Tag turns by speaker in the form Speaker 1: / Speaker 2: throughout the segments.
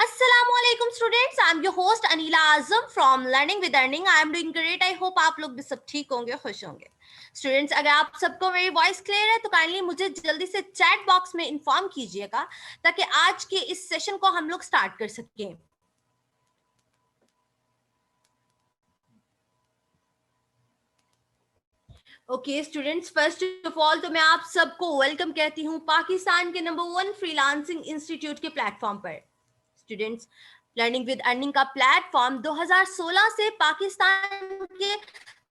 Speaker 1: Assalamualaikum students, I am your host Anila Azam from Learning with Earning. I am doing great. I hope आप लोग भी सब ठीक होंगे, खुश होंगे. स्टूडेंट्स, अगर आप सबको मेरी वॉइस क्लियर है तो काइंडली मुझे जल्दी से चैट बॉक्स में इन्फॉर्म कीजिएगा ताकि आज के इस सेशन को हम लोग स्टार्ट कर सकें. Okay students, first of all तो मैं आप सबको वेलकम कहती हूँ पाकिस्तान के नंबर 1 फ्रीलांसिंग इंस्टीट्यूट के प्लेटफॉर्म पर. स्टूडेंट्स, लर्निंग विद अर्निंग का प्लेटफॉर्म 2016 से पाकिस्तान के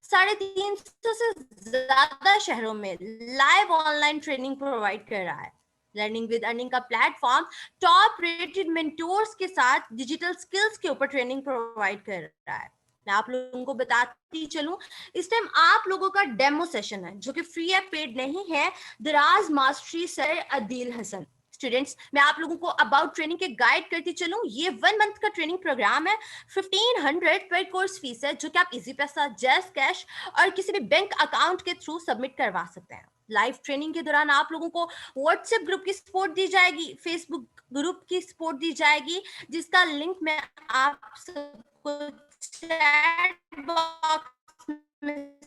Speaker 1: 350 से ज्यादा शहरों में लाइव ऑनलाइन ट्रेनिंग प्रोवाइड कर रहा है. लर्निंग विद अर्निंग का प्लेटफॉर्म टॉप रेटेड मेंटोर्स के साथ डिजिटल स्किल्स के ऊपर ट्रेनिंग प्रोवाइड कर रहा है. मैं आप लोगों को बताती चलूं, इस टाइम आप लोगों का डेमो सेशन है जो कि फ्री है, पेड नहीं है. Daraz mastery sir Adeel Hasan. Students, मैं आप लोगों को अबाउट ट्रेनिंग के गाइड करती चलूं. ये 1 मंथ का ट्रेनिंग प्रोग्राम है. 1500 पर कोर्स फीस है जो कि आप इजी पैसा, जैस कैश और किसी भी बैंक अकाउंट के थ्रू सबमिट करवा सकते हैं. लाइव ट्रेनिंग के दौरान आप लोगों को व्हाट्सएप ग्रुप की सपोर्ट दी जाएगी, फेसबुक ग्रुप की सपोर्ट दी जाएगी, जिसका लिंक मैं आप सबको चैट बॉक्स में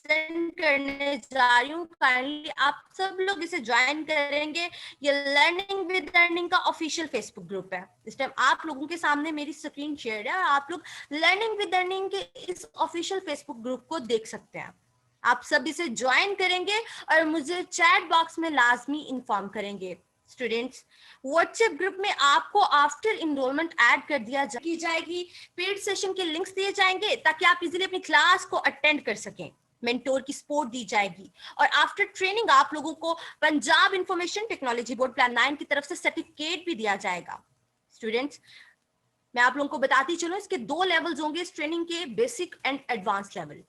Speaker 1: सेंड करने जा रही हूँ. काइंडली आप सब लोग इसे ज्वाइन करेंगे. ये लर्निंग विद अर्निंग का ऑफिशियल फेसबुक ग्रुप है. इस टाइम आप लोगों के सामने मेरी स्क्रीन शेयर है और आप लोग लर्निंग विद अर्निंग के इस ऑफिशियल फेसबुक ग्रुप को देख सकते हैं. आप सब इसे ज्वाइन करेंगे और मुझे चैट बॉक्स में लाजमी इन्फॉर्म करेंगे. स्टूडेंट्स, व्हाट्सएप ग्रुप में आपको आफ्टर इनरोलमेंट ऐड कर दिया की जाएगी. पेड सेशन के लिंक्स दिए जाएंगे ताकि आप इजीली अपनी क्लास को अटेंड कर सकें. मेंटोर की सपोर्ट दी जाएगी और आफ्टर ट्रेनिंग आप लोगों को Punjab information technology board plan 9 की तरफ से सर्टिफिकेट भी दिया जाएगा. स्टूडेंट्स, मैं आप लोगों को बताती चलूं, इसके 2 लेवल्स होंगे इस ट्रेनिंग के, बेसिक एंड एडवांस लेवल.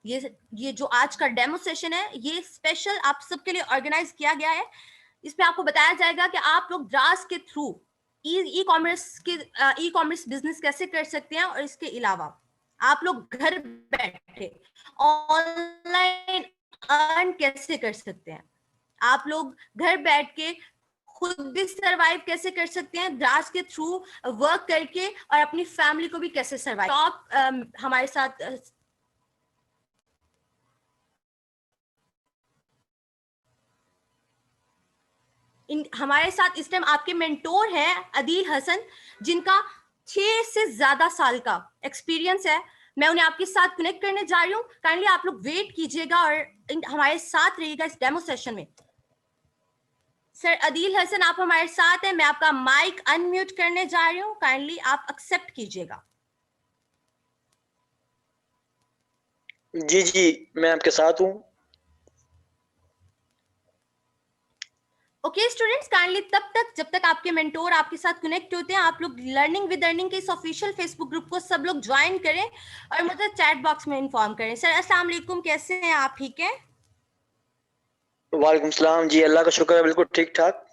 Speaker 1: ये जो आज का डेमो सेशन है, ये स्पेशल आप सबके लिए ऑर्गेनाइज किया गया है. इसमें आपको बताया जाएगा कि आप लोग द्रास के थ्रू ई कॉमर्स बिजनेस कैसे कर सकते हैं और इसके अलावा आप लोग घर बैठे ऑनलाइन अर्न कैसे कर सकते हैं. आप लोग घर बैठ के खुद भी सरवाइव कैसे कर सकते हैं द्रास के थ्रू वर्क करके और अपनी फैमिली को भी कैसे सरवाइव. आप हमारे साथ हमारे साथ इस टाइम आपके मेंटोर हैं अदील हसन, जिनका 6 से ज्यादा साल का एक्सपीरियंस है. मैं उन्हें आपके साथ कनेक्ट करने जा रही हूँ. काइंडली आप लोग वेट कीजिएगा और हमारे साथ रहिएगा इस डेमो सेशन में. सर अदील हसन, आप हमारे साथ हैं. मैं आपका माइक अनम्यूट करने जा रही हूँ. काइंडली आप एक्सेप्ट कीजिएगा.
Speaker 2: जी जी, मैं आपके साथ हूँ.
Speaker 1: ओके स्टूडेंट्स, काइंडली तब तक जब तक आपके मेंटोर आपके साथ कनेक्ट होते हैं, आप लोग लर्निंग विद अर्निंग के इस ऑफिशियल फेसबुक ग्रुप को सब लोग ज्वाइन करें और मुझे चैट बॉक्स में इन्फॉर्म करें. सर अस्सलाम वालेकुम, कैसे हैं आप? ठीक है?
Speaker 2: वालेकुम सलाम. जी अल्लाह का शुक्र है, बिल्कुल ठीक ठाक.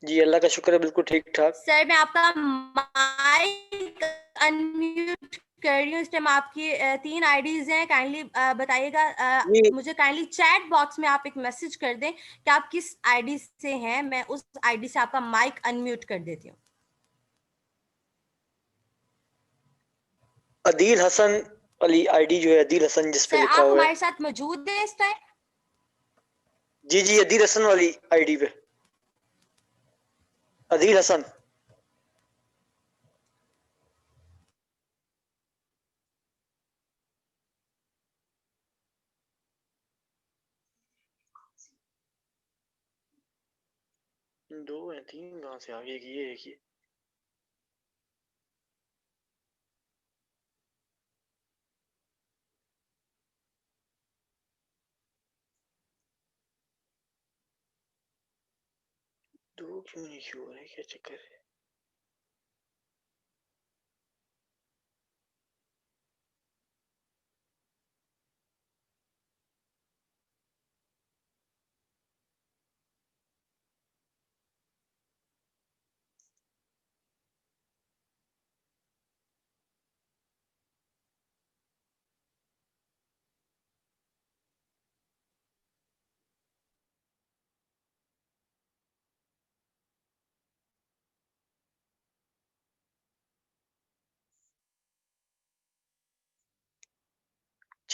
Speaker 2: जी अल्लाह का शुक्र है, बिल्कुल ठीक ठाक.
Speaker 1: सर मैं आपका माइक अनम्यूट कर रही हूँ. इस टाइम आपकी 3 आईडीज हैं. काइंडली बताइएगा, मुझे काइंडली चैट बॉक्स में आप एक मैसेज कर दें कि आप किस आईडी से हैं. मैं उस आईडी से आपका माइक अनम्यूट कर देती हूँ.
Speaker 2: अदील हसन अली आईडी जो है, अदील हसन जिस पे
Speaker 1: सर
Speaker 2: लिखा
Speaker 1: आप
Speaker 2: हुआ है.
Speaker 1: हमारे साथ मौजूद हैं इस टाइम?
Speaker 2: जी जी, अदील हसन वाली आईडी पे. अदील हसन. दो है, 3 कहाँ से आगे की? ये देखिए. दो क्यों नहीं शो हो रहे, क्या चक्कर है?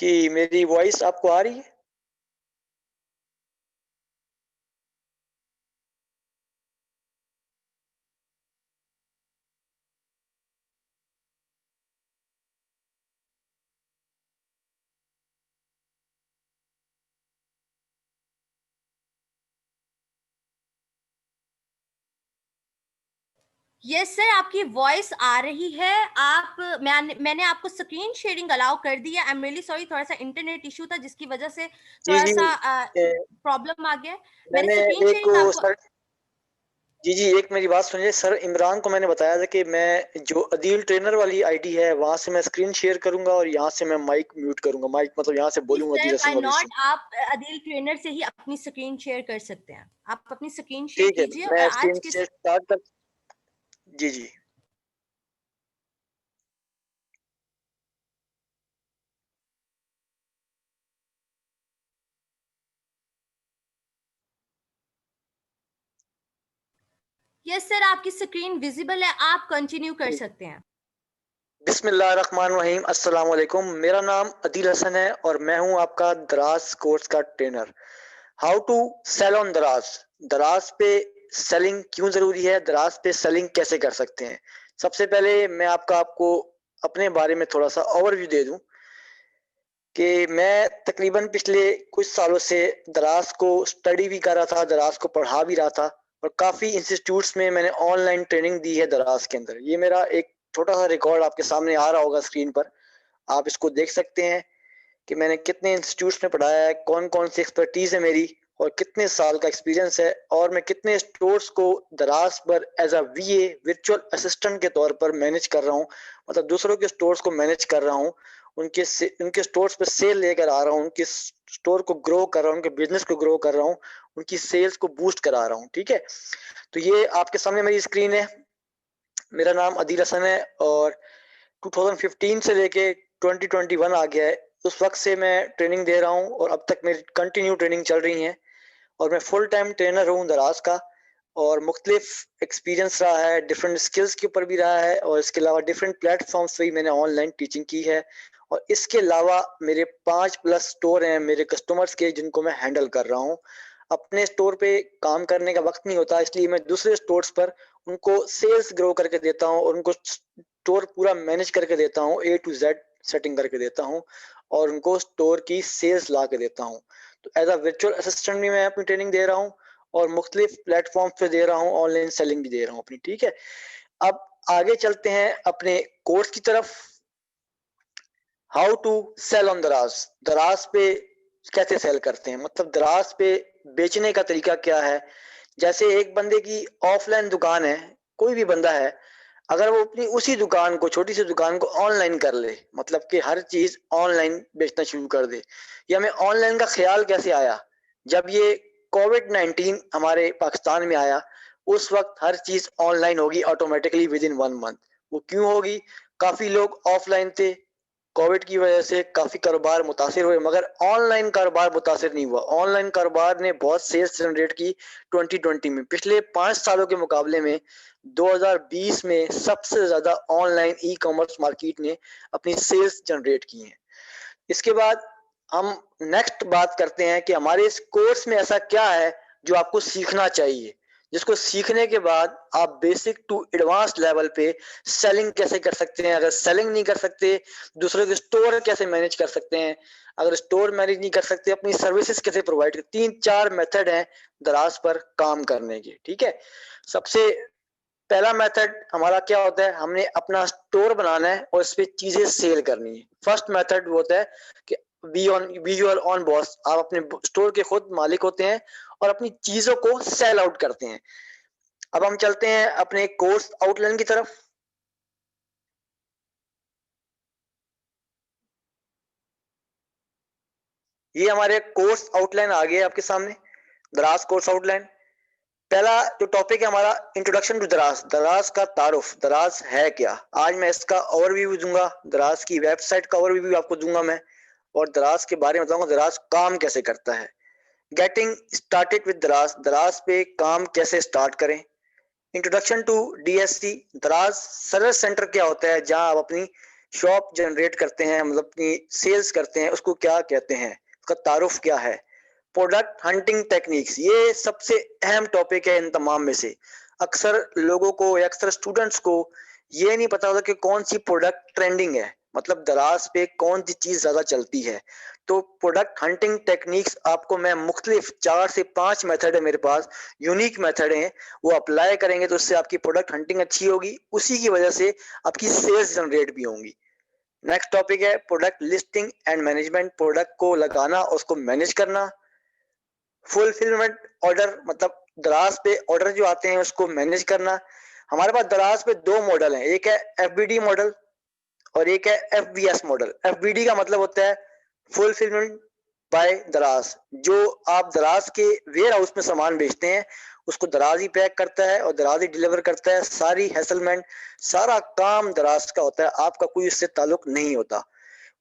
Speaker 2: कि मेरी वॉइस आपको आ रही है?
Speaker 1: यस सर, आपकी वॉइस आ रही है। आप मैंने आपको स्क्रीन शेयरिंग अलाउ कर दी है। आई एम रियली सॉरी, थोड़ा-सा इंटरनेट इश्यू था जिसकी वजह से
Speaker 2: जी, जी।
Speaker 1: थोड़ा-सा
Speaker 2: ए,
Speaker 1: प्रॉब्लम आ गया है। मैंने
Speaker 2: मैंने
Speaker 1: स्क्रीन
Speaker 2: एक
Speaker 1: शेयरिंग आपको
Speaker 2: सर जी, जी, एक मेरी बात सुनिए। सर इमरान को मैंने बताया था कि मैं जो अदील ट्रेनर वाली आईडी है, वहाँ से मैं स्क्रीन शेयर करूँगा और यहाँ से मैं माइक म्यूट करूँगा। माइक मतलब यहाँ से
Speaker 1: जी
Speaker 2: बोलूँगा
Speaker 1: सर,
Speaker 2: अदील हसन
Speaker 1: व्हाई
Speaker 2: वाली
Speaker 1: नॉट,
Speaker 2: से।
Speaker 1: आप अदील ट्रेनर से ही अपनी स्क्रीन शेयर कर सकते हैं। आप अपनी स्क्रीन शेयर
Speaker 2: ठीक है,
Speaker 1: कीजिए और
Speaker 2: मैं
Speaker 1: आज
Speaker 2: स्क्रीन
Speaker 1: के
Speaker 2: शेयर स्टार्ट कर जी, जी।
Speaker 1: यस सर, आपकी स्क्रीन विजिबल है, आप कंटिन्यू कर सकते हैं।
Speaker 2: बिस्मिल्लाहिर्रहमानिर्रहीम, अस्सलाम वालेकुम। मेरा नाम अदील हसन है और मैं हूँ आपका दराज कोर्स का trainer. How to sell on Daraz. Daraz पे सेलिंग क्यों जरूरी है, दराज पे सेलिंग कैसे कर सकते हैं। सबसे पहले मैं आपको अपने बारे में थोड़ा सा ओवरव्यू दे दूं कि मैं तकरीबन पिछले कुछ सालों से दराज को स्टडी भी कर रहा था, दराज को पढ़ा भी रहा था और काफ़ी इंस्टीट्यूट्स में मैंने ऑनलाइन ट्रेनिंग दी है दराज के अंदर। ये मेरा एक छोटा सा रिकॉर्ड आपके सामने आ रहा होगा स्क्रीन पर, आप इसको देख सकते हैं कि मैंने कितने इंस्टीट्यूट्स में पढ़ाया है, कौन कौन सी एक्सपर्टीज है मेरी और कितने साल का एक्सपीरियंस है और मैं कितने स्टोर्स को दराज पर as a VA virtual assistant के तौर पर मैनेज कर रहा हूँ। मतलब दूसरों के स्टोर्स को मैनेज कर रहा हूँ, उनके स्टोर्स पर सेल लेकर आ रहा हूँ, उनके स्टोर को ग्रो कर रहा हूँ, उनके बिजनेस को ग्रो कर रहा हूँ, उनकी सेल्स को बूस्ट करा रहा हूँ। ठीक है, तो ये आपके सामने मेरी स्क्रीन है। मेरा नाम अदील हसन है और 2015 से लेके 2021 आ गया है, उस वक्त से मैं ट्रेनिंग दे रहा हूँ और अब तक मेरी कंटिन्यू ट्रेनिंग चल रही है और मैं फुल टाइम ट्रेनर हूँ दराज का। और मुख्तलिफ एक्सपीरियंस रहा है, डिफरेंट स्किल्स के ऊपर भी रहा है और इसके अलावा डिफरेंट प्लेटफॉर्म्स पे भी मैंने ऑनलाइन टीचिंग की है। और इसके अलावा मेरे 5+ स्टोर हैं मेरे कस्टमर्स के, जिनको मैं हैंडल कर रहा हूँ। अपने स्टोर पे काम करने का वक्त नहीं होता, इसलिए मैं दूसरे स्टोर्स पर उनको सेल्स ग्रो करके देता हूँ और उनको स्टोर पूरा मैनेज करके देता हूँ, A to Z सेटिंग करके देता हूँ और उनको स्टोर की सेल्स ला के देता हूँ। तो एज अ वर्चुअल असिस्टेंट भी मैं अपनी ट्रेनिंग दे रहा हूँ और मुख्तलिफ प्लेटफॉर्म पे दे रहा हूँ, ऑनलाइन सेलिंग भी दे रहा हूँ अपनी। ठीक है, अब आगे चलते हैं अपने कोर्स की तरफ। How to sell on Daraz. Daraz पे कैसे सेल करते हैं, मतलब दराज पे बेचने का तरीका क्या है। जैसे एक बंदे की ऑफलाइन दुकान है, कोई भी बंदा है, अगर वो अपनी उसी दुकान को, छोटी सी दुकान को ऑनलाइन कर ले, मतलब कि हर चीज ऑनलाइन बेचना शुरू कर दे। या हमें ऑनलाइन का ख्याल कैसे आया, जब ये कोविड-19 हमारे पाकिस्तान में आया, उस वक्त हर चीज ऑनलाइन होगी ऑटोमेटिकली विद इन 1 मंथ। वो क्यों होगी, काफी लोग ऑफलाइन थे, कोविड की वजह से काफी कारोबार मुतासिर हुए, मगर ऑनलाइन कारोबार मुतासिर नहीं हुआ। ऑनलाइन कारोबार ने बहुत सेल्स जनरेट की 2020 में। पिछले 5 सालों के मुकाबले में 2020 में सबसे ज्यादा ऑनलाइन ई कॉमर्स मार्केट ने अपनी सेल्स जनरेट की हैं। इसके बाद हम नेक्स्ट बात करते हैं कि हमारे इस कोर्स में ऐसा क्या है जो आपको सीखना चाहिए, जिसको सीखने के बाद आप बेसिक टू एडवांस लेवल पे सेलिंग कैसे कर सकते हैं। अगर सेलिंग नहीं कर सकते, दूसरों के स्टोर कैसे मैनेज कर सकते हैं। अगर स्टोर मैनेज नहीं कर सकते, अपनी सर्विसेज कैसे प्रोवाइड कर। 3-4 मेथड हैं दराज पर काम करने के। ठीक है, सबसे पहला मेथड हमारा क्या होता है, हमने अपना स्टोर बनाना है और इस पे चीजें सेल करनी है। फर्स्ट मेथड वो होता है कि बी योर ऑन बॉस। आप अपने स्टोर के खुद मालिक होते हैं और अपनी चीजों को सेल आउट करते हैं। अब हम चलते हैं अपने कोर्स आउटलाइन की तरफ। ये हमारे कोर्स आउटलाइन आ गया आपके सामने, दराज कोर्स आउटलाइन। पहला जो टॉपिक है हमारा, इंट्रोडक्शन टू दराज। दराज का तारुफ, दराज है क्या। आज मैं इसका ओवरव्यू भी दूंगा, दराज की वेबसाइट का ओवरव्यू भी आपको दूंगा मैं, और दराज के बारे में बताऊंगा दराज काम कैसे करता है। गेटिंग स्टार्टेड विद दराज, दराज पे काम कैसे स्टार्ट करें। इंट्रोडक्शन टू DSC, दराज सर्विस सेंटर क्या होता है, जहां आप अपनी शॉप जनरेट करते हैं, मतलब अपनी सेल्स करते हैं, उसको क्या कहते हैं, उसका तारुफ क्या है। प्रोडक्ट हंटिंग टेक्निक्स, ये सबसे अहम टॉपिक है इन तमाम में से। अक्सर लोगों को या अक्सर स्टूडेंट्स को ये नहीं पता होता कि कौन सी प्रोडक्ट ट्रेंडिंग है, मतलब दराज पे कौन सी चीज ज्यादा चलती है। तो प्रोडक्ट हंटिंग टेक्निक्स आपको मैं मुख्तलिफ 4 से 5 मेथड है मेरे पास, यूनिक मेथड हैं, वो अप्लाई करेंगे तो उससे आपकी प्रोडक्ट हंटिंग अच्छी होगी, उसी की वजह से आपकी सेल्स जनरेट भी होंगी। नेक्स्ट टॉपिक है product listing and management, product को लगाना और उसको मैनेज करना। फुलफिलमेंट ऑर्डर, मतलब दराज पे ऑर्डर जो आते हैं उसको मैनेज करना। हमारे पास दराज पे 2 मॉडल हैं, एक है एफबीडी मॉडल और एक है एफबीएस मॉडल। एफबीडी का मतलब होता है फुलफिलमेंट बाय दराज। जो आप दराज के वेयर हाउस में सामान बेचते हैं उसको दराज ही पैक करता है और दराज ही डिलीवर करता है, सारी हैसलमेंट, सारा काम दराज का होता है, आपका कोई उससे ताल्लुक नहीं होता।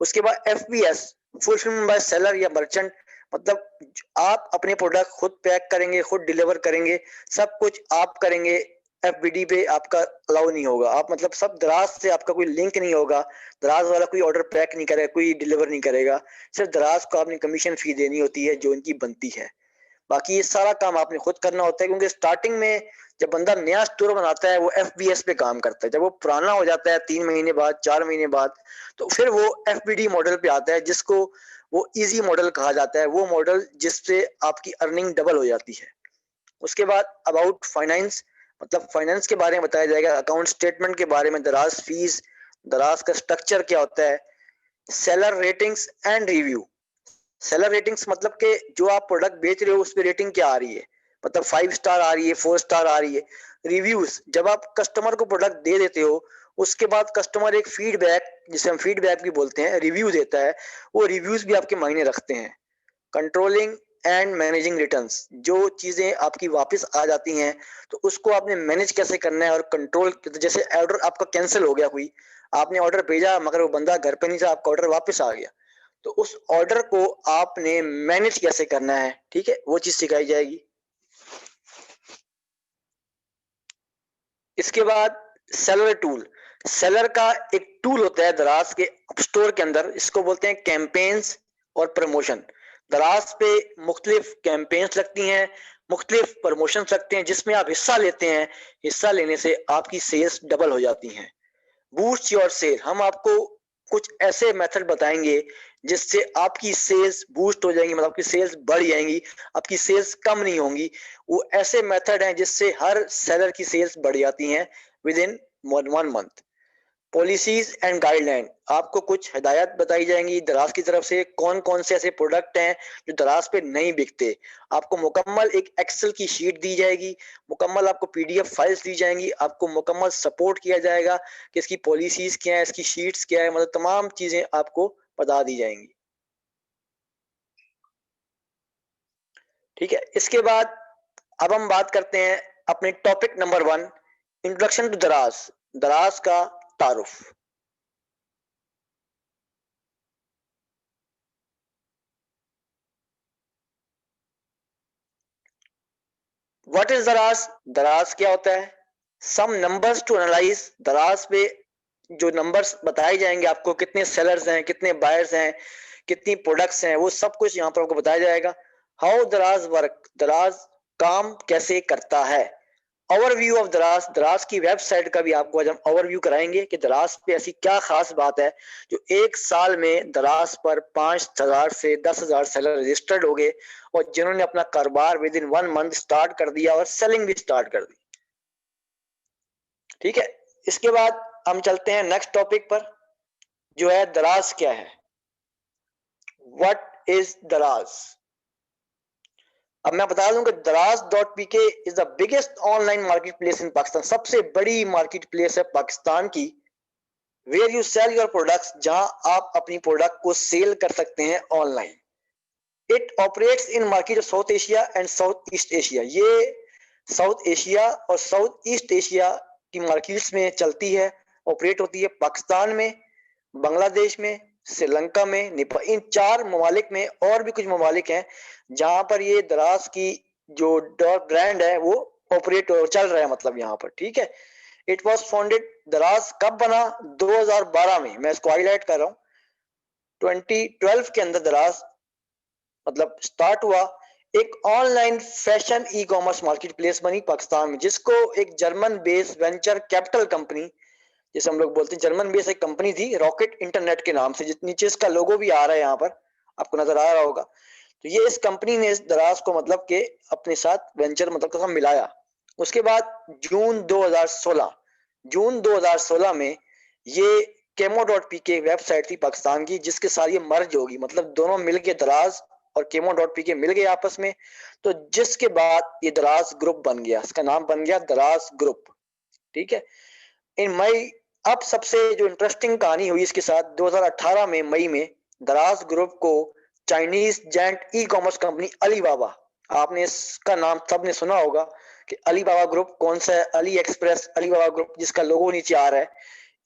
Speaker 2: उसके बाद एफबीएस, फुलफिलमेंट बाय सेलर या मर्चेंट, मतलब आप अपने प्रोडक्ट खुद पैक करेंगे, खुद डिलीवर करेंगे, सब कुछ आप करेंगे। एफबीडी पे आपका अलाउ नहीं होगा, आप मतलब सब दराज से आपका कोई लिंक नहीं होगा, दराज वाला कोई ऑर्डर पैक नहीं करेगा, कोई डिलीवर नहीं करेगा, सिर्फ दराज को आपने कमीशन फी देनी होती है जो इनकी बनती है। बाकी ये सारा काम आपने खुद करना होता है, क्योंकि स्टार्टिंग में जब बंदा नया स्टोर बनाता है वो एफबीएस पे काम करता है, जब वो पुराना हो जाता है 3 महीने बाद, 4 महीने बाद, तो फिर वो एफबीडी मॉडल पे आता है, जिसको वो इजी मॉडल कहा जाता है, वो मॉडल जिससे आपकी अर्निंग डबल हो जाती है। उसके बाद अबाउट फाइनेंस, मतलब फाइनेंस के बारे में बताया जाएगा, अकाउंट स्टेटमेंट के बारे में, दराज फीस, दराज का स्ट्रक्चर क्या होता है, seller ratings and review. Seller ratings मतलब कि जो आप प्रोडक्ट बेच रहे हो उस पर रेटिंग क्या आ रही है, मतलब 5 स्टार आ रही है, 4 स्टार आ रही है। रिव्यूज, जब आप कस्टमर को प्रोडक्ट दे देते हो उसके बाद कस्टमर एक फीडबैक, जिसे हम फीडबैक भी बोलते हैं, रिव्यू देता है, वो रिव्यूज भी आपके मायने रखते हैं। कंट्रोलिंग एंड मैनेजिंग रिटर्न्स, जो चीजें आपकी वापस आ जाती हैं तो उसको आपने मैनेज कैसे करना है और कंट्रोल, जैसे ऑर्डर आपका कैंसिल हो गया, कोई आपने ऑर्डर भेजा मगर वो बंदा घर पे नहीं था, आपका ऑर्डर वापस आ गया, तो उस ऑर्डर को आपने मैनेज कैसे करना है, ठीक है, वो चीज सिखाई जाएगी। इसके बाद सेलर टूल, सेलर का एक टूल होता है दराज के स्टोर के अंदर, इसको बोलते हैं कैंपेन्स और प्रमोशन। दराज पे मुख्तलिफ कैंपेन्स लगती हैं, मुख्तलिफ प्रमोशंस लगते हैं जिसमें आप हिस्सा लेते हैं, हिस्सा लेने से आपकी सेल्स डबल हो जाती हैं। बूस्ट योर सेल, हम आपको कुछ ऐसे मेथड बताएंगे जिससे आपकी सेल्स बूस्ट हो जाएंगी, मतलब आपकी सेल्स बढ़ जाएंगी, आपकी सेल्स कम नहीं होंगी। वो ऐसे मेथड हैं जिससे हर सेलर की सेल्स बढ़ जाती हैं with in 1 month. Policies and guideline, आपको कुछ हिदायत बताई जाएंगी दराज की तरफ से, कौन कौन से ऐसे प्रोडक्ट हैं जो दराज पे नहीं बिकते। आपको मुकम्मल एक एक्सेल की शीट दी जाएगी, मुकम्मल आपको पीडीएफ फाइल्स दी जाएंगी, आपको मुकम्मल सपोर्ट किया जाएगा कि इसकी पॉलिसीज क्या है, इसकी शीट्स क्या है, मतलब तमाम चीजें आपको बता दी जाएंगी। ठीक है, इसके बाद अब हम बात करते हैं अपने टॉपिक नंबर 1, इंट्रोडक्शन टू दराज, दराज का तारुफ। व्हाट इज दराज, दराज क्या होता है। सम नंबर्स टू एनालाइज, दराज पे जो नंबर्स बताए जाएंगे आपको, कितने सेलर्स हैं, कितने बायर्स हैं, कितनी प्रोडक्ट्स हैं, वो सब कुछ यहाँ पर आपको बताया जाएगा। हाउ दराज वर्क, दराज काम कैसे करता है। ओवरव्यू ऑफ दराज, दराज की वेबसाइट का भी आपको आज हम ओवरव्यू कराएंगे कि दराज पे ऐसी क्या खास बात है जो एक साल में दराज पर 5,000 से 10,000 सेलर रजिस्टर्ड हो गए और जिन्होंने अपना कारोबार विद इन 1 मंथ स्टार्ट कर दिया और सेलिंग भी स्टार्ट कर दी। ठीक है, इसके बाद हम चलते हैं नेक्स्ट टॉपिक पर, जो है दराज क्या है। व्हाट इज दराज। अब मैं बता दूं कि Daraz is the biggest online market place in Pakistan, सबसे बड़ी मार्केट प्लेस है पाकिस्तान की, where you sell your products, जहां आप अपनी प्रोडक्ट को सेल कर सकते हैं online. It operates in market of South Asia and South East Asia, ये साउथ एशिया और साउथ ईस्ट एशिया की मार्केट्स में चलती है, ऑपरेट होती है पाकिस्तान में, बांग्लादेश में, श्रीलंका में, नेपाल, इन 4 ममालिक में, और भी कुछ ममालिक हैं जहां पर ये दराज की जो ब्रांड है वो ऑपरेट चल रहा है, मतलब यहाँ पर। ठीक है, इट वॉज फाउंडेड, दराज कब बना? 2012 में, मैं इसको हाईलाइट कर रहा हूँ। 2012 के अंदर दराज मतलब स्टार्ट हुआ। एक online fashion e commerce market place बनी पाकिस्तान में, जिसको एक German based venture capital company, जैसे हम लोग बोलते हैं, जर्मन बेस्ड एक कंपनी थी रॉकेट इंटरनेट के नाम से, नीचे इसका लोगो भी आ रहा है, यहाँ पर आपको नजर आ रहा होगा। तो ये इस कंपनी ने इस दराज को मतलब के अपने साथ वेंचर मतलब का मिलाया। उसके बाद जून 2016 में ये Kemo.pk वेबसाइट थी पाकिस्तान की, जिसके साथ ये मर्ज होगी, मतलब दोनों मिलके दराज और Kemo.pk मिल गए आपस में। तो जिसके बाद ये दराज ग्रुप बन गया, इसका नाम बन गया दराज ग्रुप। ठीक है। इन मई, अब सबसे जो इंटरेस्टिंग कहानी हुई इसके साथ, 2018 में मई में दराज ग्रुप को Chinese giant e commerce company Alibaba, आपने इसका नाम सबने सुना होगा कि अलीबाबा ग्रुप कौन सा है, अली एक्सप्रेस अलीबाबा ग्रुप, जिसका लोगो नीचे आ रहा है।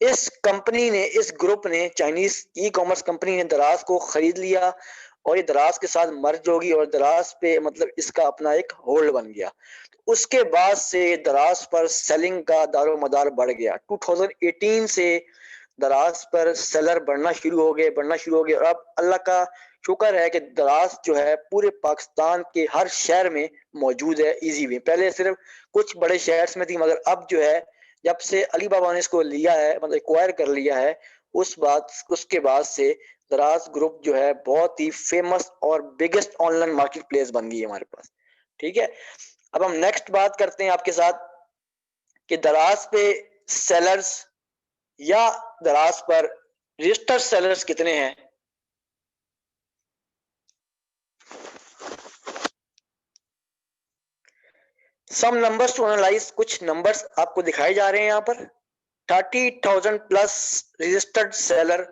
Speaker 2: इस कंपनी ने, इस ग्रुप ने, चाइनीज ई कॉमर्स कंपनी ने दराज को खरीद लिया और ये दराज के साथ मर्ज होगी और दराज पे मतलब इसका अपना एक होल्ड बन गया। उसके बाद से दराज पर सेलिंग का दारोमदार बढ़ गया। 2018 से दराज पर सेलर बढ़ना शुरू हो गए और अब अल्लाह का शुक्र है कि दराज जो है पूरे पाकिस्तान के हर शहर में मौजूद है इजी वे। पहले सिर्फ कुछ बड़े शहर्स में थी, मगर अब जो है जब से अली बाबा ने इसको लिया है, मतलब एक्वायर कर लिया है, उसके बाद से दराज ग्रुप जो है बहुत ही फेमस और बिगेस्ट ऑनलाइन मार्केट प्लेस बन गई है हमारे पास। ठीक है। अब हम नेक्स्ट बात करते हैं आपके साथ कि दराज पे सेलर्स या दराज पर रजिस्टर्ड सेलर्स कितने हैं। सम नंबर्स टू एनालाइज, कुछ नंबर्स आपको दिखाए जा रहे हैं यहाँ पर। 30,000 प्लस रजिस्टर्ड सेलर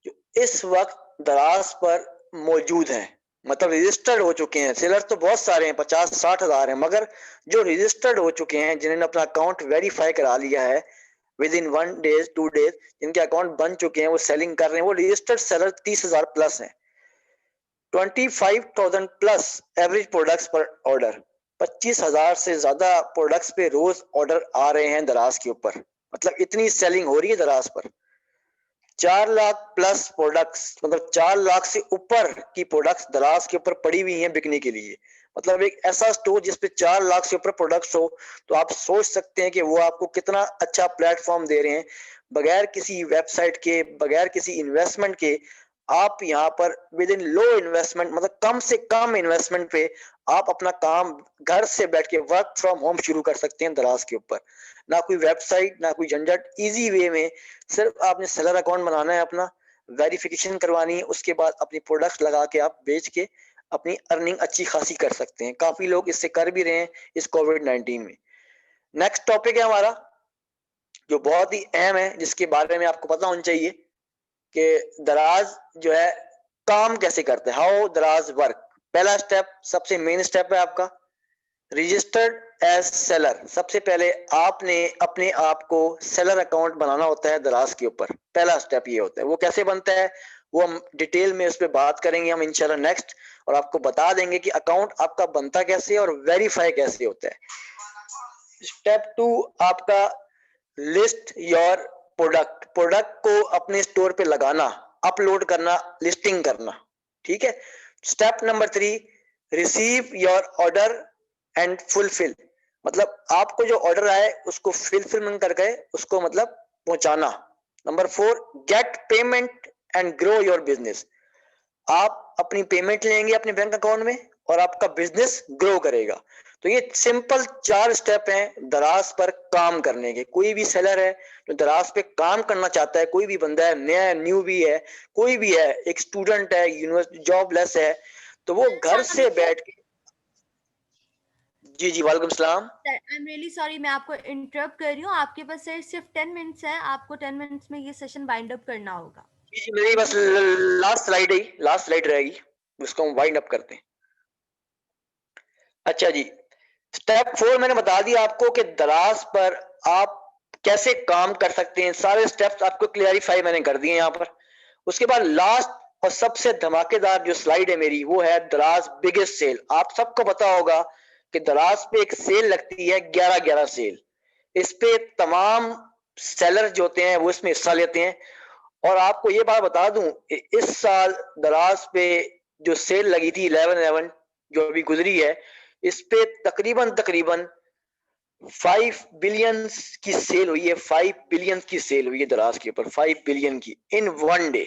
Speaker 2: जो इस वक्त दराज पर मौजूद हैं, मतलब रजिस्टर्ड हो चुके हैं। सेलर तो बहुत सारे हैं, 50-60 हजार हैं, मगर जो रजिस्टर्ड हो चुके हैं, जिन्होंने अपना अकाउंट वेरीफाई करा लिया है विद इन 1 डेज 2 डेज, जिनके अकाउंट बन चुके हैं, वो सेलिंग कर रहे हैं, वो रजिस्टर्ड सेलर 30,000 प्लस हैं। 25,000 प्लस एवरेज प्रोडक्ट्स पर ऑर्डर, 25,000 से ज्यादा प्रोडक्ट्स पे रोज ऑर्डर आ रहे हैं दराज के ऊपर, मतलब इतनी सेलिंग हो रही है दराज पर। 4 लाख प्लस प्रोडक्ट्स, मतलब 4 लाख से ऊपर की प्रोडक्ट्स दराज के ऊपर पड़ी हुई हैं बिकने के लिए। मतलब एक ऐसा स्टोर जिसपे 4 लाख से ऊपर प्रोडक्ट्स हो, तो आप सोच सकते हैं कि वो आपको कितना अच्छा प्लेटफॉर्म दे रहे हैं। बगैर किसी वेबसाइट के, बगैर किसी इन्वेस्टमेंट के, आप यहाँ पर विद इन लो इन्वेस्टमेंट, मतलब कम से कम इन्वेस्टमेंट पे आप अपना काम घर से बैठ के वर्क फ्रॉम होम शुरू कर सकते हैं दराज के ऊपर। ना कोई वेबसाइट, ना कोई झंझट, इजी वे में सिर्फ आपने सेलर अकाउंट बनाना है, अपना वेरिफिकेशन करवानी है, उसके बाद अपनी प्रोडक्ट्स लगा के आप बेच के अपनी अर्निंग अच्छी खासी कर सकते हैं। काफी लोग इससे कर भी रहे हैं इस कोविड-19 में। नेक्स्ट टॉपिक है हमारा जो बहुत ही अहम है, जिसके बारे में आपको पता होना चाहिए कि दराज जो है काम कैसे करते हैं, हाउ दराज वर्क। पहला स्टेप, सबसे मेन स्टेप है आपका रजिस्टर्ड एज सेलर। सबसे पहले आपने अपने आप को सेलर अकाउंट बनाना होता है दराज के ऊपर। पहला स्टेप ये होता है। वो कैसे बनता है वो हम डिटेल में उस पर बात करेंगे हम इंशाल्लाह नेक्स्ट, और आपको बता देंगे कि अकाउंट आपका बनता कैसे है और वेरीफाई कैसे होता है। स्टेप 2 आपका लिस्ट योर प्रोडक्ट, प्रोडक्ट को अपने स्टोर पे लगाना, अपलोड करना, लिस्टिंग करना। ठीक है। Step number 3 receive your order and fulfil, मतलब आपको जो ऑर्डर आए उसको फुलफिलमेंट करके उसको मतलब पहुंचाना। Number 4 get payment and grow your business, आप अपनी पेमेंट लेंगे अपने बैंक अकाउंट में और आपका बिजनेस ग्रो करेगा। तो ये सिंपल 4 स्टेप हैं दराज पर काम करने के। कोई भी सेलर है जो दराज पे काम करना चाहता है, कोई भी बंदा है, नया न्यू भी है, कोई भी है, एक स्टूडेंट है, यूनिवर्सिटी जॉबलेस है, तो वो घर से बैठ के। जी जी, वालेकुम सलाम।
Speaker 1: आई एम रियली सॉरी, मैं आपको इंटरप्ट कर रही हूँ। आपके पास सिर्फ 10 मिनट्स है, आपको 10 मिनट्स में ये सेशन वाइंड अप करना होगा।
Speaker 2: जी जी, मेरी बस लास्ट स्लाइड रहेगी, उसको हम वाइंड अप करते हैं। अच्छा जी, स्टेप 4 मैंने बता दिया आपको कि दराज पर आप कैसे काम कर सकते हैं। सारे स्टेप्स आपको क्लियरिफाई मैंने कर दिए यहाँ पर। उसके बाद लास्ट और सबसे धमाकेदार जो स्लाइड है मेरी, वो है दराज बिगेस्ट सेल। आप सबको पता होगा कि दराज पे एक सेल लगती है 11-11 सेल। इस पे तमाम सेलर जो होते हैं वो इसमें हिस्सा लेते हैं। और आपको ये बात बता दूं, इस साल दराज पे जो सेल लगी थी 11/11 जो अभी गुजरी है, इस पे तकरीबन तकरीबन 5 बिलियन की सेल हुई है। 5 बिलियन की सेल हुई है दराज के ऊपर, 5 बिलियन की इन वन डे।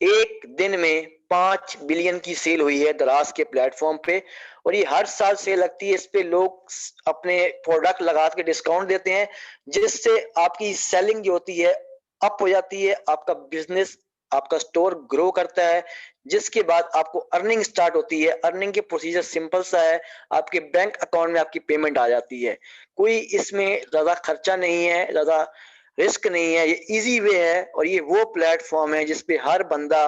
Speaker 2: एक दिन में 5 बिलियन की सेल हुई है दराज के प्लेटफॉर्म पे। और ये हर साल सेल लगती है, इस पे लोग अपने प्रोडक्ट लगा के डिस्काउंट देते हैं, जिससे आपकी सेलिंग जो होती है अप हो जाती है, आपका बिजनेस, आपका स्टोर ग्रो करता है, जिसके बाद आपको अर्निंग स्टार्ट होती है। अर्निंग के प्रोसीजर सिंपल सा है, आपके बैंक अकाउंट में आपकी पेमेंट आ जाती है। कोई इसमें ज्यादा खर्चा नहीं है, ज्यादा रिस्क नहीं है, ये इजी वे है। और ये वो प्लेटफॉर्म है जिसपे हर बंदा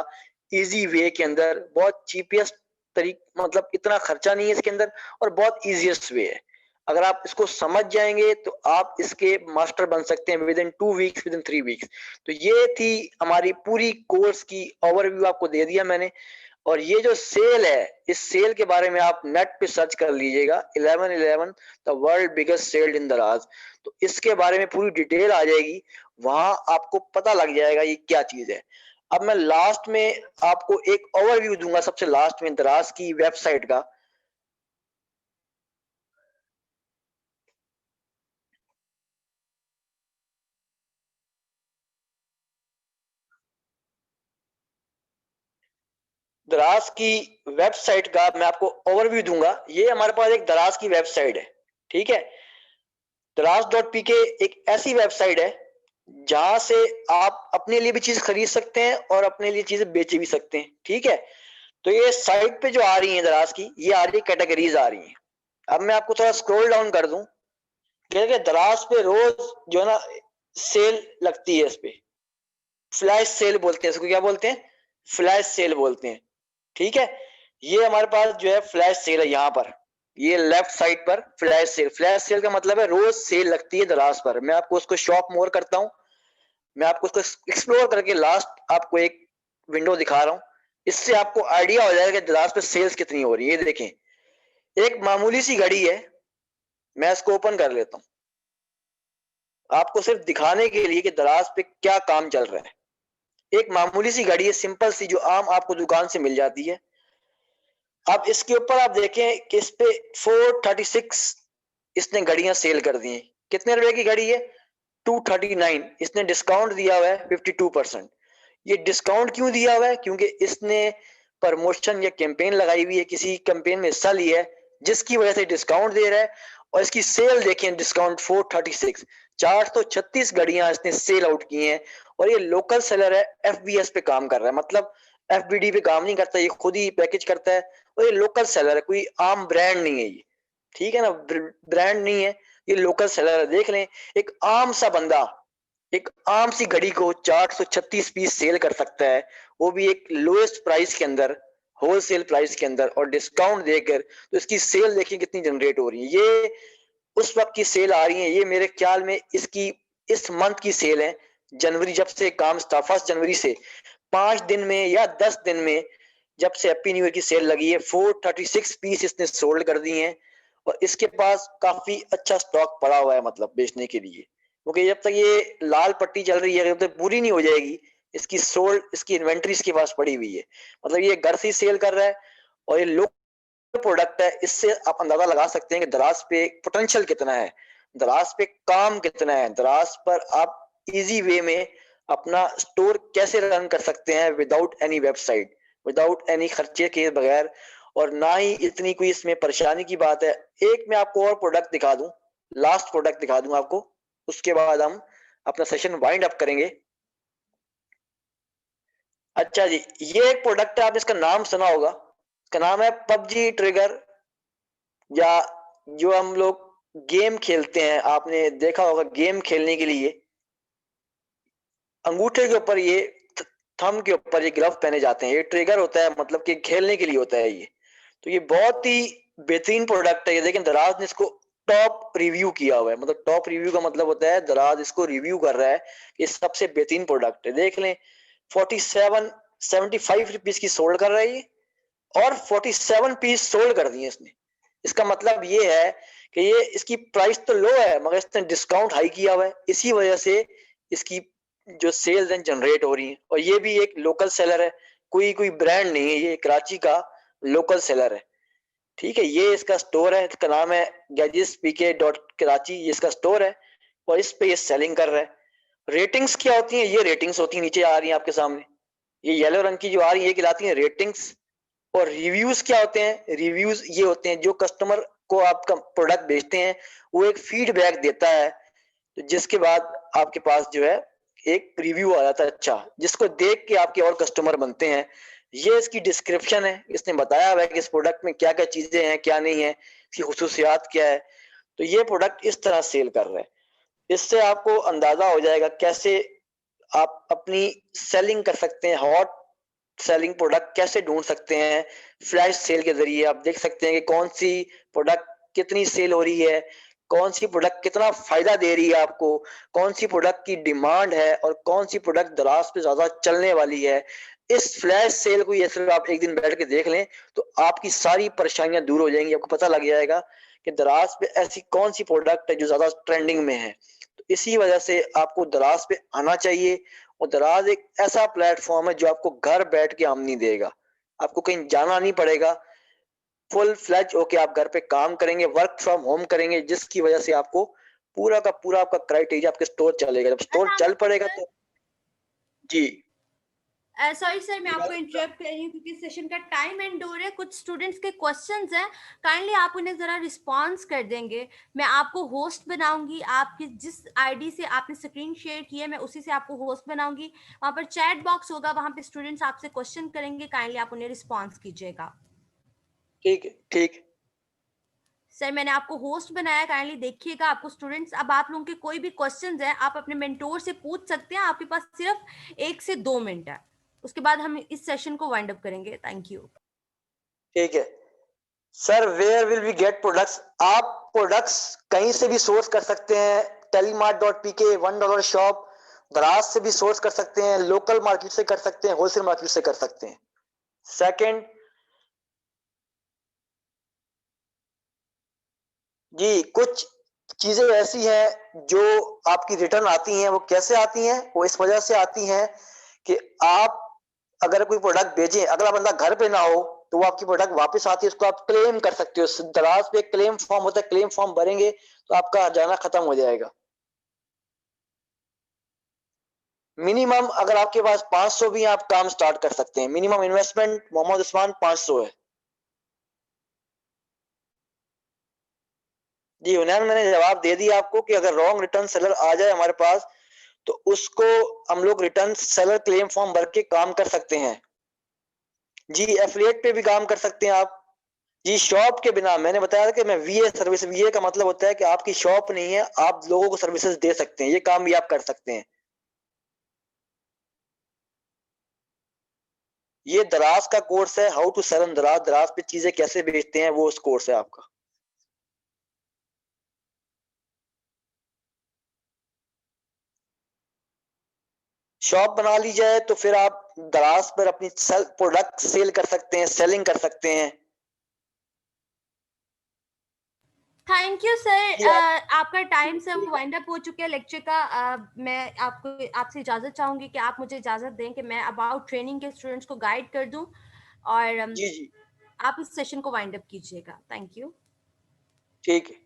Speaker 2: इजी वे के अंदर बहुत चीपेस्ट तरीका, मतलब इतना खर्चा नहीं है इसके अंदर, और बहुत इजीएस्ट वे है। अगर आप इसको समझ जाएंगे तो आप इसके मास्टर बन सकते हैं with in 2 weeks, with in 3 weeks. तो ये थी हमारी पूरी कोर्स की ओवरव्यू, आपको दे दिया मैंने। और ये जो सेल है, इस सेल के बारे में आप नेट पे सर्च कर लीजिएगा, 11/11 द वर्ल्ड बिगेस्ट सेल इन दराज। तो इसके बारे में पूरी डिटेल आ जाएगी, वहां आपको पता लग जाएगा ये क्या चीज है। अब मैं लास्ट में आपको एक ओवरव्यू दूंगा, सबसे लास्ट में दराज की वेबसाइट का। दराज की वेबसाइट का मैं आपको ओवरव्यू दूंगा। ये हमारे पास एक दराज की वेबसाइट है, ठीक है। दराज.pk एक ऐसी वेबसाइट है जहां से आप अपने लिए भी चीज खरीद सकते हैं और अपने लिए चीजें बेच भी सकते हैं, ठीक है। तो ये साइट पे जो आ रही है दराज की, ये आ रही है, कैटेगरीज आ रही हैं। अब मैं आपको थोड़ा स्क्रॉल डाउन कर दूं, कि दराज पे रोज जो है ना सेल लगती है। इस पे फ्लैश सेल बोलते हैं इसको, क्या बोलते हैं, फ्लैश सेल बोलते हैं, ठीक है। ये हमारे पास जो है फ्लैश सेल है, यहाँ पर ये लेफ्ट साइड पर फ्लैश सेल। फ्लैश सेल का मतलब है रोज सेल लगती है दराज पर। मैं आपको उसको शॉप मोर करता हूँ, मैं आपको उसको एक्सप्लोर करके लास्ट आपको एक विंडो दिखा रहा हूँ। इससे आपको आइडिया हो जाएगा कि दराज पे सेल्स कितनी हो रही है। ये देखें, एक मामूली सी घड़ी है, मैं इसको ओपन कर लेता हूँ आपको सिर्फ दिखाने के लिए कि दराज पे क्या काम चल रहा है। एक मामूली सी घड़ी है, सिंपल सी, जो आम आपको दुकान से मिल जाती है। अब इसके ऊपर आप देखें कि इस पे 436 इसने घड़ियां सेल कर दी हैं। कितने रुपए की घड़ी है, 239। इसने डिस्काउंट दिया हुआ है 52%। ये डिस्काउंट क्यों दिया हुआ है, क्योंकि इसने प्रमोशन या कैंपेन लगाई हुई है, किसी कैंपेन में हिस्सा लिया है जिसकी वजह से डिस्काउंट दे रहा है। और इसकी सेल देखें, डिस्काउंट 436, 436 घड़ियां इसने सेल आउट की हैं। और ये लोकल सेलर है, एफबीएस पे काम कर रहा है, मतलब एफबीडी पे काम नहीं करता, ये खुद ही पैकेज करता है। और ये लोकल सेलर है, कोई आम ब्रांड नहीं है ये, ठीक है ना, ब्रांड नहीं है, ये लोकल सेलर है। देख लें, एक आम सा बंदा एक आम सी घड़ी को 436 पीस सेल कर सकता है, वो भी एक लोएस्ट प्राइस के अंदर, होलसेल प्राइस के अंदर, और डिस्काउंट देकर। तो इसकी सेल देखिए कितनी जनरेट हो रही है। ये उस वक्त की सेल आ रही है, ये मेरे ख्याल में इसकी इस मंथ की सेल है। जनवरी जब से काम स्टार्ट, 1 जनवरी से 5 दिन में या 10 दिन में, जब से हैप्पी न्यू ईयर की सेल लगी है, 436 पीस इसने सोल्ड कर दिए हैं। और इसके पास काफी अच्छा स्टॉक पड़ा हुआ है, मतलब बेचने के लिए। क्योंकि जब तक ये लाल पट्टी चल रही है, जब तक पूरी नहीं हो जाएगी, इसकी सोल्ड, इसकी इन्वेंट्री इसके पास पड़ी हुई है। मतलब ये घर से सेल कर रहा है, और ये लोकल प्रोडक्ट है। इससे आप अंदाजा लगा सकते हैं कि दराज पे पोटेंशियल कितना है, दराज पे काम कितना है, दराज पर आप इजी वे में अपना स्टोर कैसे रन कर सकते हैं without any website, without any खर्चे के बगैर। और ना ही इतनी कोई इसमें परेशानी की बात है। एक मैं आपको और प्रोडक्ट दिखा दूं, लास्ट प्रोडक्ट दिखा दूं आपको, उसके बाद हम अपना सेशन वाइंड अप करेंगे। अच्छा जी, ये एक प्रोडक्ट है, आपने इसका नाम सुना होगा, इसका नाम है पबजी ट्रिगर, या जो हम लोग गेम खेलते हैं, आपने देखा होगा गेम खेलने के लिए अंगूठे के ऊपर ये, थंब के ऊपर ये ग्लव पहने जाते हैं, ये ट्रिगर होता है, मतलब कि खेलने के लिए होता है ये। तो ये बहुत ही बेहतरीन प्रोडक्ट है ये। लेकिन दराज ने इसको टॉप रिव्यू किया हुआ है, मतलब टॉप रिव्यू का मतलब होता है दराज इसको रिव्यू कर रहा है, ये सबसे बेहतरीन प्रोडक्ट है। देख लें, 75 रुपीज की सोल्ड कर रहा है ये, और 47 पीस सोल्ड कर दिए इसने। इसका मतलब ये है कि ये इसकी प्राइस तो लो है मगर इसने डिस्काउंट हाई किया हुआ है, इसी वजह से इसकी जो सेल्स हैं जनरेट हो रही हैं। और ये भी एक लोकल सेलर है, कोई ब्रांड नहीं है, ये कराची का लोकल सेलर है। ठीक है, ये इसका स्टोर है, इसका नाम है gadgetspk.Karachi, ये इसका स्टोर है और इस पे ये सेलिंग कर रहा है। रेटिंग्स क्या होती हैं? ये रेटिंग्स होती हैं, नीचे आ रही हैं आपके सामने, ये येलो रंग की जो आ रही है ये कहलाती हैं रेटिंग्स। और रिव्यूज क्या होते हैं? रिव्यूज ये होते हैं जो कस्टमर को आपका प्रोडक्ट बेचते हैं वो एक फीडबैक देता है, तो जिसके बाद आपके पास जो है एक रिव्यू आ जाता है अच्छा, जिसको देख के आपके और कस्टमर बनते हैं। ये इसकी डिस्क्रिप्शन है, इसने बताया हुआ है कि इस प्रोडक्ट में क्या क्या चीजें हैं क्या नहीं है, इसकी खुसूसियात क्या है। तो ये प्रोडक्ट इस तरह सेल कर रहे हैं। इससे आपको अंदाजा हो जाएगा कैसे आप अपनी सेलिंग कर सकते हैं, हॉट सेलिंग प्रोडक्ट कैसे ढूंढ सकते हैं। फ्लैश सेल के जरिए आप देख सकते हैं कि कौन सी प्रोडक्ट कितनी सेल हो रही है, कौन सी प्रोडक्ट कितना फायदा दे रही है आपको, कौन सी प्रोडक्ट की डिमांड है और कौन सी प्रोडक्ट दराज पे ज्यादा चलने वाली है। इस फ्लैश सेल को ये सिर्फ आप एक दिन बैठ के देख लें तो आपकी सारी परेशानियां दूर हो जाएंगी, आपको पता लग जाएगा कि दराज पे ऐसी कौन सी प्रोडक्ट है जो ज्यादा ट्रेंडिंग में है। तो इसी वजह से आपको दराज पे आना चाहिए। और दराज एक ऐसा प्लेटफॉर्म है जो आपको घर बैठ के आमदनी देगा, आपको कहीं जाना नहीं पड़ेगा, फुल फ्लैज होके आप घर पे काम करेंगे, वर्क फ्रॉम होम करेंगे, जिसकी वजह से आपको पूरा का पूरा आपका क्राइटेरिया आपके स्टोर चलेगा। जब स्टोर चल पड़ेगा तो जी
Speaker 1: सॉरी सर, मैं आपको इंटरप्ट कर रही हूँ क्योंकि सेशन का टाइम एंड हो रहा है। कुछ स्टूडेंट्स के क्वेश्चंस हैं, काइंडली आप उन्हें जरा रिस्पॉन्स कर देंगे। मैं आपको होस्ट बनाऊंगी, आपकी जिस आईडी से आपने स्क्रीन शेयर की है मैं उसी से आपको होस्ट बनाऊंगी। वहां पर चैट बॉक्स होगा, वहां पे स्टूडेंट्स आपसे क्वेश्चन करेंगे, काइंडली आप उन्हें रिस्पॉन्स कीजिएगा।
Speaker 2: ठीक है ठीक।
Speaker 1: सर मैंने आपको होस्ट बनाया, काइंडली देखिएगा। आपको स्टूडेंट्स, अब आप लोगों के कोई भी क्वेश्चंस हैं आप अपने मेंटोर से पूछ सकते हैं, आपके पास सिर्फ 1 से 2 मिनट है, उसके बाद हम इस सेशन को वाइंड अप करेंगे। Thank you.
Speaker 2: ठीक है sir, where will we get products? आप प्रोडक्ट्स कहीं से भी सोर्स कर सकते हैं, telemart.pk, $1 शॉप, दराज से भी सोर्स कर सकते हैं, लोकल मार्केट से कर सकते हैं, होलसेल मार्केट से कर सकते हैं। सेकंड जी, कुछ चीजें ऐसी हैं जो आपकी रिटर्न आती हैं, वो कैसे आती हैं? वो इस वजह से आती हैं कि आप अगर कोई प्रोडक्ट बेचें, अगला बंदा घर पे ना हो तो वो आपकी प्रोडक्ट वापस आती है, उसको आप क्लेम कर सकते हो। दराज पे क्लेम फॉर्म होता है, क्लेम फॉर्म भरेंगे तो आपका जाना खत्म हो जाएगा। मिनिमम अगर आपके पास 500 भी हैं, आप काम स्टार्ट कर सकते हैं। मिनिमम इन्वेस्टमेंट मोहम्मद उस्मान 500 है। जी हुनैन, मैंने जवाब दे दिया आपको कि अगर रॉन्ग रिटर्न सेलर आ जाए हमारे पास तो उसको हम लोग रिटर्न सेलर क्लेम फॉर्म भर के काम कर सकते हैं। जी एफिलिएट पे भी काम कर सकते हैं आप। जी शॉप के बिना, मैंने बताया था कि मैं वीए सर्विस, वीए का मतलब होता है कि आपकी शॉप नहीं है, आप लोगों को सर्विसेज दे सकते हैं, ये काम भी आप कर सकते हैं। ये दराज का कोर्स है, how to sell on Daraz, Daraz पे चीजें कैसे बेचते हैं, वो उस कोर्स है आपका। शॉप बना ली जाए तो फिर आप दराज पर अपनी प्रोडक्ट सेल कर सकते हैं, सेलिंग कर सकते हैं।
Speaker 1: Thank you sir.
Speaker 2: जी आप
Speaker 1: आपका टाइम सब वाइंड अप हो चुका है लेक्चर का। मैं आपको आपसे इजाज़त चाहूंगी कि आप मुझे इजाज़त दें कि मैं अबाउट ट्रेनिंग के स्टूडेंट्स को गाइड कर दूं, और
Speaker 2: जी जी
Speaker 1: आप इस सेशन को वाइंड अप कीजिएगा। Thank you.
Speaker 2: ठीक है,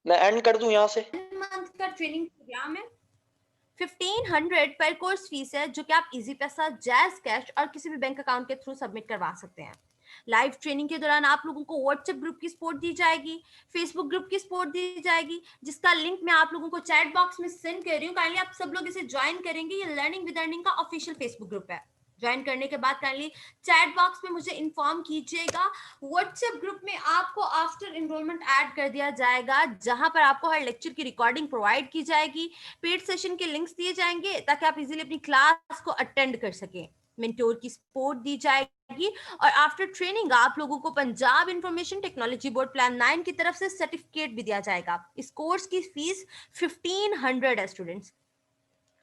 Speaker 2: मैं एंड कर दूं यहाँ से।
Speaker 1: मंथ का ट्रेनिंग प्रोग्राम है, 1500 पर कोर्स फीस है, जो कि आप इजी पैसा, जैज कैश और किसी भी बैंक अकाउंट के थ्रू सबमिट करवा सकते हैं। लाइव ट्रेनिंग के दौरान आप लोगों को व्हाट्सएप ग्रुप की सपोर्ट दी जाएगी, फेसबुक ग्रुप की सपोर्ट दी जाएगी, जिसका लिंक मैं आप लोगों को चैट बॉक्स में सेंड कर रही हूँ। काइंडली आप सब लोग इसे ज्वाइन करेंगे। ये लर्निंग विद अर्निंग का ऑफिशियल फेसबुक ग्रुप है। ज्वाइन करने के बाद काइंडली चैट बॉक्स में मुझे इन्फॉर्म कीजिएगा। व्हाट्सएप ग्रुप में आपको आफ्टर एनरोलमेंट ऐड कर दिया जाएगा, जहां पर आपको हर लेक्चर की रिकॉर्डिंग प्रोवाइड की जाएगी, पेड सेशन के लिंक्स दिए जाएंगे ताकि आप इजीली अपनी क्लास को अटेंड कर सकें, मेंटोर की सपोर्ट दी जाएगी, और आफ्टर ट्रेनिंग आप लोगों को Punjab information technology board plan 9 की तरफ से सर्टिफिकेट भी दिया जाएगा। इस कोर्स की फीस 1500 है स्टूडेंट्स।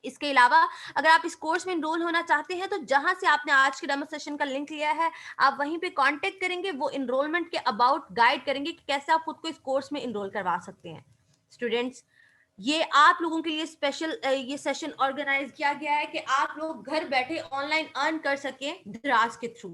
Speaker 1: इसके अलावा अगर आप इस कोर्स में एनरोल होना चाहते हैं तो जहां से आपने आज के डेमो सेशन का लिंक लिया है आप वहीं पे कांटेक्ट करेंगे, वो एनरोलमेंट के अबाउट गाइड करेंगे कि कैसे आप खुद को इस कोर्स में एनरोल करवा सकते हैं। स्टूडेंट्स, ये आप लोगों के लिए स्पेशल ये सेशन ऑर्गेनाइज किया गया है कि आप लोग घर बैठे ऑनलाइन अर्न कर सकें द्रास के थ्रू।